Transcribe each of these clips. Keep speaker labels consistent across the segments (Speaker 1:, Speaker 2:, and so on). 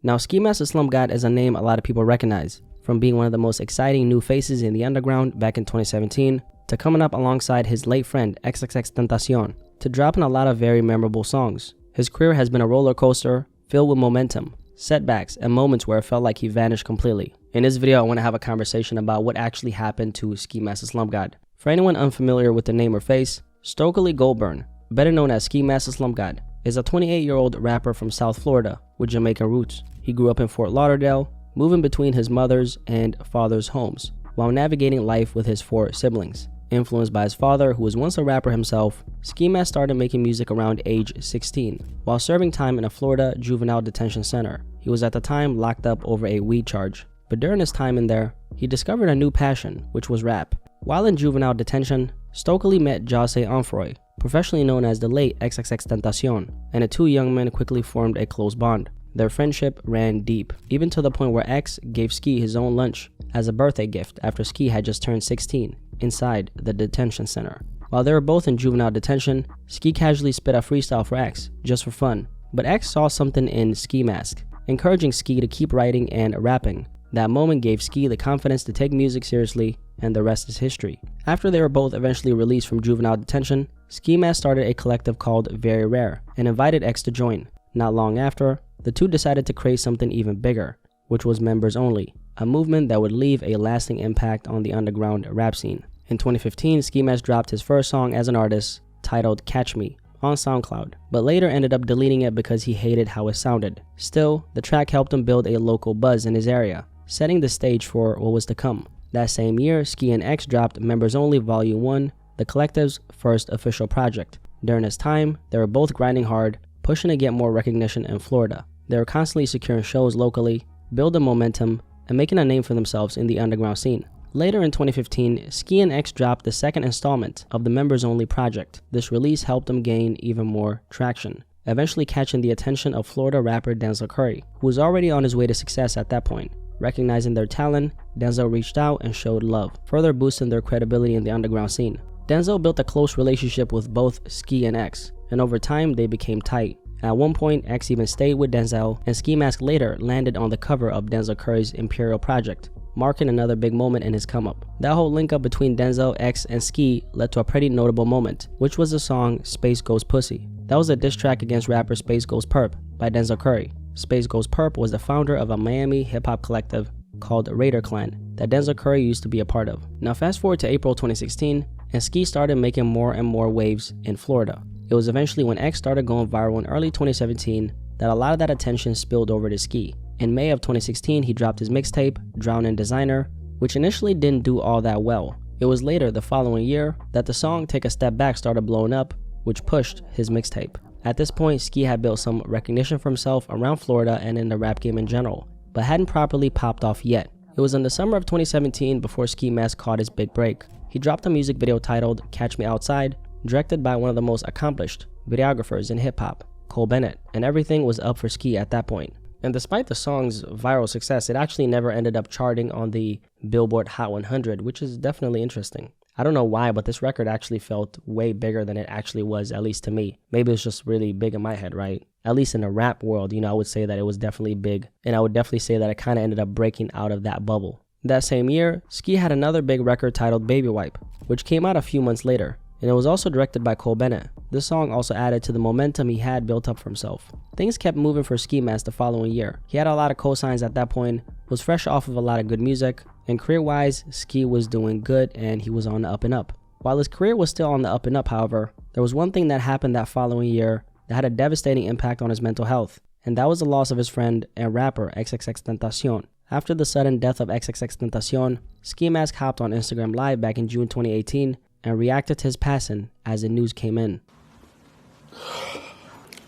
Speaker 1: Now, Ski Mask the Slump God is a name a lot of people recognize, from being one of the most exciting new faces in the underground back in 2017, to coming up alongside his late friend XXXTentacion, to dropping a lot of very memorable songs. His career has been a roller coaster, filled with momentum, setbacks, and moments where it felt like he vanished completely. In this video, I want to have a conversation about what actually happened to Ski Mask the Slump God. For anyone unfamiliar with the name or face, Stokely Goldburn, better known as Ski Mask the Slump God, is a 28-year-old rapper from South Florida with Jamaican roots. He grew up in Fort Lauderdale, moving between his mother's and father's homes, while navigating life with his 4 siblings. Influenced by his father, who was once a rapper himself, Ski Mask started making music around age 16, while serving time in a Florida juvenile detention center. He was at the time locked up over a weed charge, but during his time in there, he discovered a new passion, which was rap. While in juvenile detention, Stokely met Jose Onfroy, professionally known as the late XXXTentacion, and the two young men quickly formed a close bond. Their friendship ran deep, even to the point where X gave Ski his own lunch as a birthday gift after Ski had just turned 16 inside the detention center. While they were both in juvenile detention, Ski casually spit a freestyle for X, just for fun. But X saw something in Ski Mask, encouraging Ski to keep writing and rapping. That moment gave Ski the confidence to take music seriously, and the rest is history. After they were both eventually released from juvenile detention, Ski Mask started a collective called Very Rare and invited X to join. Not long after, the two decided to create something even bigger, which was Members Only, a movement that would leave a lasting impact on the underground rap scene. In 2015, Ski Mask dropped his first song as an artist, titled Catch Me, on SoundCloud, but later ended up deleting it because he hated how it sounded. Still, the track helped him build a local buzz in his area, setting the stage for what was to come. That same year, Ski and X dropped Members Only Volume 1, the collective's first official project. During this time, they were both grinding hard, pushing to get more recognition in Florida. They were constantly securing shows locally, building momentum, and making a name for themselves in the underground scene. Later in 2015, Ski and X dropped the second installment of the Members Only project. This release helped them gain even more traction, eventually catching the attention of Florida rapper Denzel Curry, who was already on his way to success at that point. Recognizing their talent, Denzel reached out and showed love, further boosting their credibility in the underground scene. Denzel built a close relationship with both Ski and X, and over time they became tight. At one point, X even stayed with Denzel, and Ski Mask later landed on the cover of Denzel Curry's Imperial project, marking another big moment in his come-up. That whole link-up between Denzel, X, and Ski led to a pretty notable moment, which was the song Space Goes Pussy. That was a diss track against rapper Space Goes Perp by Denzel Curry. Space Goes Perp was the founder of a Miami hip-hop collective called Raider Clan that Denzel Curry used to be a part of. Now fast forward to April 2016, and Ski started making more and more waves in Florida. It was eventually when X started going viral in early 2017 that a lot of that attention spilled over to Ski. In May of 2016, he dropped his mixtape, Drowning Designer, which initially didn't do all that well. It was later, the following year, that the song Take a Step Back started blowing up, which pushed his mixtape. At this point, Ski had built some recognition for himself around Florida and in the rap game in general, but hadn't properly popped off yet. It was in the summer of 2017 before Ski Mask caught his big break. He dropped a music video titled Catch Me Outside, directed by one of the most accomplished videographers in hip-hop, Cole Bennett, and everything was up for Ski at that point. And despite the song's viral success, it actually never ended up charting on the Billboard Hot 100, which is definitely interesting. I don't know why, but this record actually felt way bigger than it actually was, at least to me. Maybe it's just really big in my head, right? At least in the rap world, I would say that it was definitely big, and I would definitely say that it kind of ended up breaking out of that bubble. That same year, Ski had another big record titled Baby Wipe, which came out a few months later, and it was also directed by Cole Bennett. This song also added to the momentum he had built up for himself. Things kept moving for Ski Mask the following year. He had a lot of cosigns at that point, was fresh off of a lot of good music, and career-wise, Ski was doing good and he was on the up and up. While his career was still on the up and up, however, there was one thing that happened that following year that had a devastating impact on his mental health, and that was the loss of his friend and rapper XXXTentacion. After the sudden death of XXXTentacion, Ski Mask hopped on Instagram Live back in June 2018 and reacted to his passing as the news came in.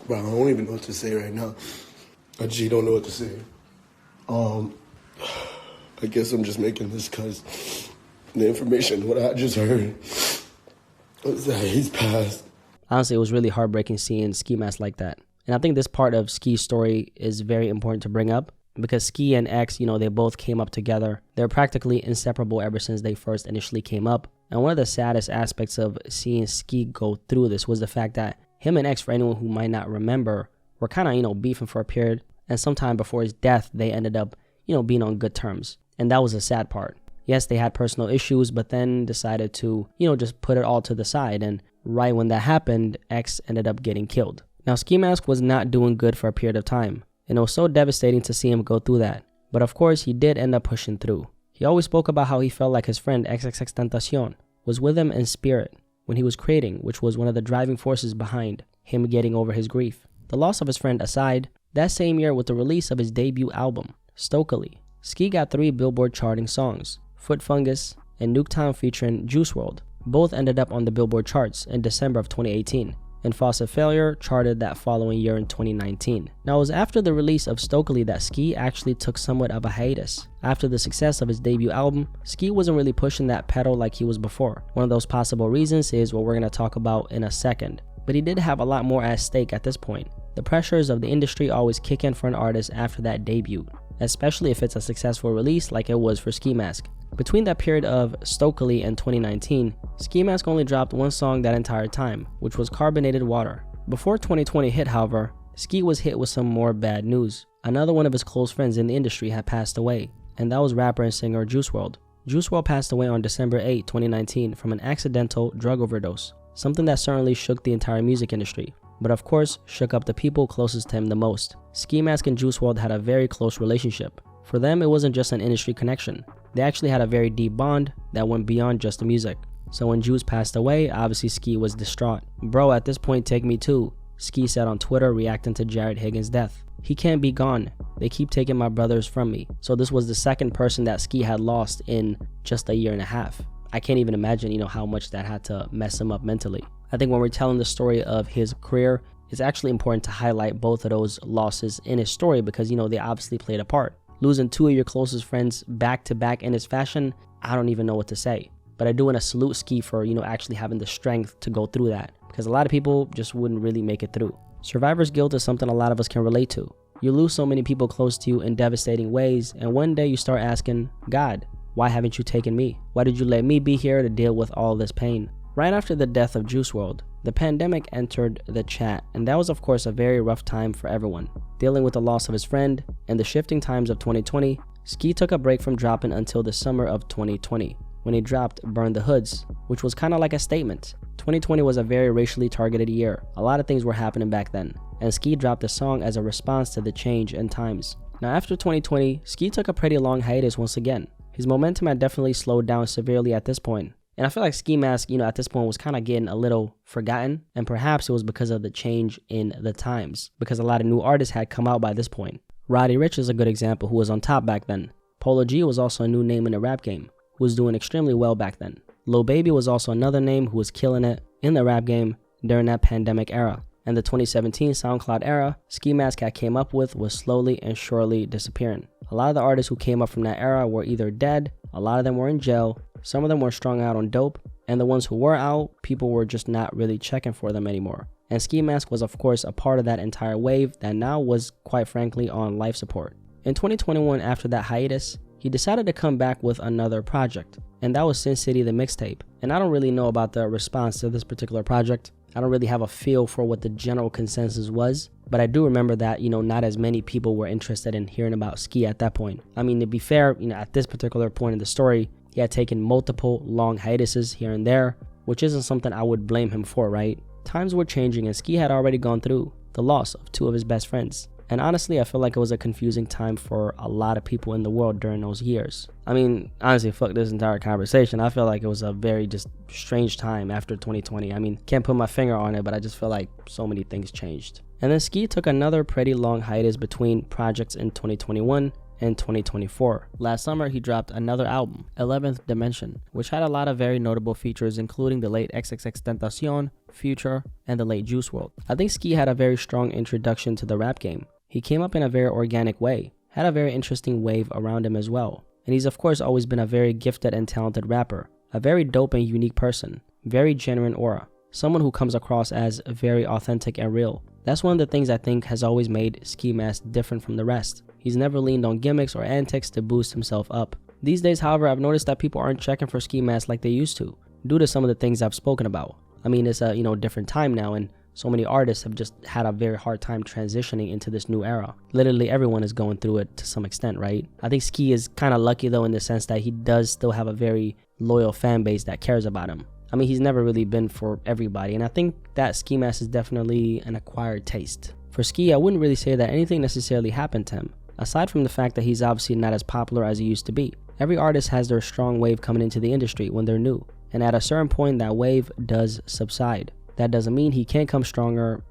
Speaker 2: Bro, I don't even know what to say right now. I just don't know what to say. I guess I'm just making this because the information, what I just heard, was that he's passed.
Speaker 1: Honestly, it was really heartbreaking seeing Ski Mask like that. And I think this part of Ski's story is very important to bring up because Ski and X, they both came up together. They're practically inseparable ever since they first initially came up. And one of the saddest aspects of seeing Ski go through this was the fact that him and X, for anyone who might not remember, were kind of, beefing for a period. and sometime before his death, they ended up, being on good terms. And that was the sad part. Yes, they had personal issues, but then decided to, just put it all to the side. And right when that happened, X ended up getting killed. Now, Ski Mask was not doing good for a period of time, and it was so devastating to see him go through that. But of course, he did end up pushing through. He always spoke about how he felt like his friend XXXTentacion was with him in spirit when he was creating, which was one of the driving forces behind him getting over his grief. The loss of his friend aside, that same year with the release of his debut album, Stokely, Ski got 3 Billboard charting songs, Foot Fungus and Nuketown featuring Juice WRLD. Both ended up on the Billboard charts in December of 2018, and Faucet Failure charted that following year in 2019. Now, it was after the release of Stokely that Ski actually took somewhat of a hiatus. After the success of his debut album, Ski wasn't really pushing that pedal like he was before. One of those possible reasons is what we're going to talk about in a second. But he did have a lot more at stake at this point. The pressures of the industry always kick in for an artist after that debut, especially if it's a successful release like it was for Ski Mask. Between that period of Stokely and 2019, Ski Mask only dropped 1 song that entire time, which was Carbonated Water. Before 2020 hit, however, Ski was hit with some more bad news. Another one of his close friends in the industry had passed away, and that was rapper and singer Juice WRLD. Juice WRLD passed away on December 8, 2019 from an accidental drug overdose, something that certainly shook the entire music industry, but of course shook up the people closest to him the most. Ski Mask and Juice WRLD had a very close relationship. For them, it wasn't just an industry connection. They actually had a very deep bond that went beyond just the music. So when Juice passed away, obviously Ski was distraught. "Bro, at this point, take me too," Ski said on Twitter, reacting to Jared Higgins' death. "He can't be gone. They keep taking my brothers from me." So this was the second person that Ski had lost in just a year and a half. I can't even imagine, how much that had to mess him up mentally. I think when we're telling the story of his career, it's actually important to highlight both of those losses in his story because, they obviously played a part. Losing 2 of your closest friends back to back in this fashion, I don't even know what to say. But I do want to salute Ski for, actually having the strength to go through that, because a lot of people just wouldn't really make it through. Survivor's guilt is something a lot of us can relate to. You lose so many people close to you in devastating ways, and one day you start asking, God, why haven't you taken me? Why did you let me be here to deal with all this pain? Right after the death of Juice WRLD, the pandemic entered the chat, and that was of course a very rough time for everyone. Dealing with the loss of his friend and the shifting times of 2020, Ski took a break from dropping until the summer of 2020, when he dropped Burn the Hoods, which was kind of like a statement. 2020 was a very racially targeted year. A lot of things were happening back then, and Ski dropped the song as a response to the change in times. Now after 2020, Ski took a pretty long hiatus once again. His momentum had definitely slowed down severely at this point. And I feel like Ski Mask, at this point was kind of getting a little forgotten. And perhaps it was because of the change in the times, because a lot of new artists had come out by this point. Roddy Ricch is a good example, who was on top back then. Polo G was also a new name in the rap game, who was doing extremely well back then. Lil Baby was also another name who was killing it in the rap game during that pandemic era. And the 2017 SoundCloud era, Ski Mask had came up with was slowly and surely disappearing. A lot of the artists who came up from that era were either dead, a lot of them were in jail, some of them were strung out on dope, and the ones who were out, people were just not really checking for them anymore. And Ski Mask was of course a part of that entire wave that now was quite frankly on life support. In 2021, after that hiatus, he decided to come back with another project, and that was Sin City the mixtape. And I don't really know about the response to this particular project. I don't really have a feel for what the general consensus was, but I do remember that, not as many people were interested in hearing about Ski at that point. I mean, to be fair, at this particular point in the story, he had taken multiple long hiatuses here and there, which isn't something I would blame him for, right? Times were changing and Ski had already gone through the loss of 2 of his best friends. And honestly, I feel like it was a confusing time for a lot of people in the world during those years. I mean, honestly, fuck this entire conversation. I feel like it was a very just strange time after 2020. I mean, can't put my finger on it, but I just feel like so many things changed. And then Ski took another pretty long hiatus between projects in 2021 and 2024. Last summer, he dropped another album, 11th Dimension, which had a lot of very notable features, including the late XXXTentacion, Future, and the late Juice WRLD. I think Ski had a very strong introduction to the rap game. He came up in a very organic way, had a very interesting wave around him as well. And he's of course always been a very gifted and talented rapper, a very dope and unique person, very genuine aura, someone who comes across as very authentic and real. That's one of the things I think has always made Ski Mask different from the rest. He's never leaned on gimmicks or antics to boost himself up. These days, however, I've noticed that people aren't checking for Ski Mask like they used to, due to some of the things I've spoken about. I mean, it's a different time now, and so many artists have just had a very hard time transitioning into this new era. Literally everyone is going through it to some extent, right? I think Ski is kind of lucky though in the sense that he does still have a very loyal fan base that cares about him. I mean, he's never really been for everybody, and I think that Ski Mask is definitely an acquired taste. For Ski, I wouldn't really say that anything necessarily happened to him, aside from the fact that he's obviously not as popular as he used to be. Every artist has their strong wave coming into the industry when they're new, and at a certain point that wave does subside. That doesn't mean he can't come stronger,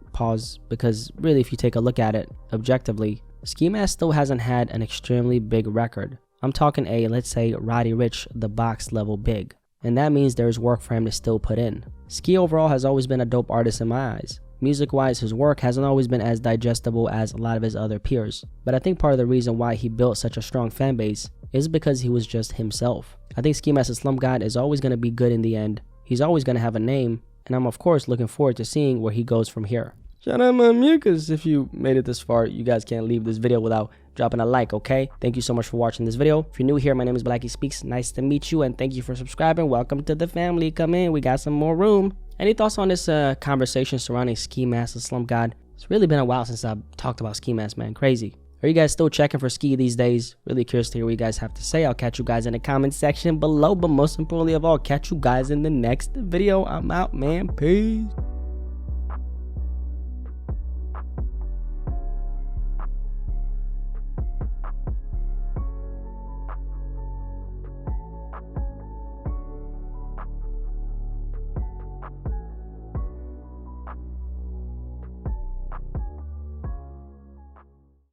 Speaker 1: because really if you take a look at it objectively, Ski Mask still hasn't had an extremely big record. I'm talking a, let's say, Roddy Ricch the Box level big, and that means there's work for him to still put in. Ski overall has always been a dope artist in my eyes. Music wise, his work hasn't always been as digestible as a lot of his other peers, but I think part of the reason why he built such a strong fan base is because he was just himself. I think Ski Mask the Slump God is always going to be good in the end. He's always going to have a name, and I'm of course looking forward to seeing where he goes from here. Shout out my mucus. If you made it this far, you guys can't leave this video without dropping a like, okay? Thank you so much for watching this video. If you're new here, my name is Blacky Speakz. Nice to meet you, and thank you for subscribing. Welcome to the family. Come in, we got some more room. Any thoughts on this conversation surrounding Ski Mask the Slump God? It's really been a while since I've talked about Ski Mask, man. Crazy. Are you guys still checking for Ski these days? Really curious to hear what you guys have to say. I'll catch you guys in the comment section below, but most importantly of all, catch you guys in the next video. I'm out, man. Peace.